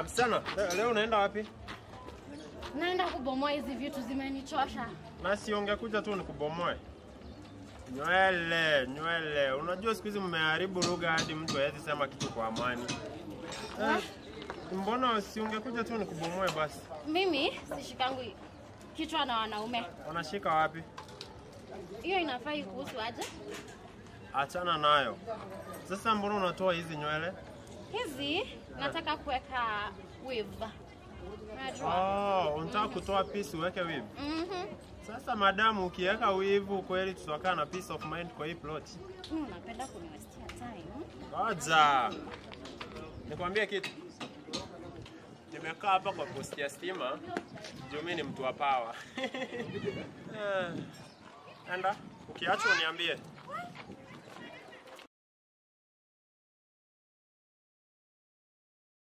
Msichana, leo unaenda wapi? Naenda kubomoa hizi vitu, zimenichosha. Na si ungekuja tu nikubomoe. Nywele. Unajua siku hizi mmeharibu lugha hadi mtu hawezi sema kitu kwa amani. Mbona si ungekuja tu nikubomoe basi? Mimi sishikangu kichwa na wanaume. Wanashika wapi? Hiyo inafaa ikuhusu aje? Achana nayo. Sasa mbona unatoa hizi nywele? Hizi nataka kuweka weave. Unajua? Unataka kutoa piece uweke weave? Sasa madamu ukiweka weave kweli tutakaa na peace of mind kwa hii plot. Napenda kuniwestia time. Ngoja. Nikwambie kitu. Nimekaa hapa kwa posti ya stima. Juu mimi ni mtu wa power. Enda, ukiacha uniambie.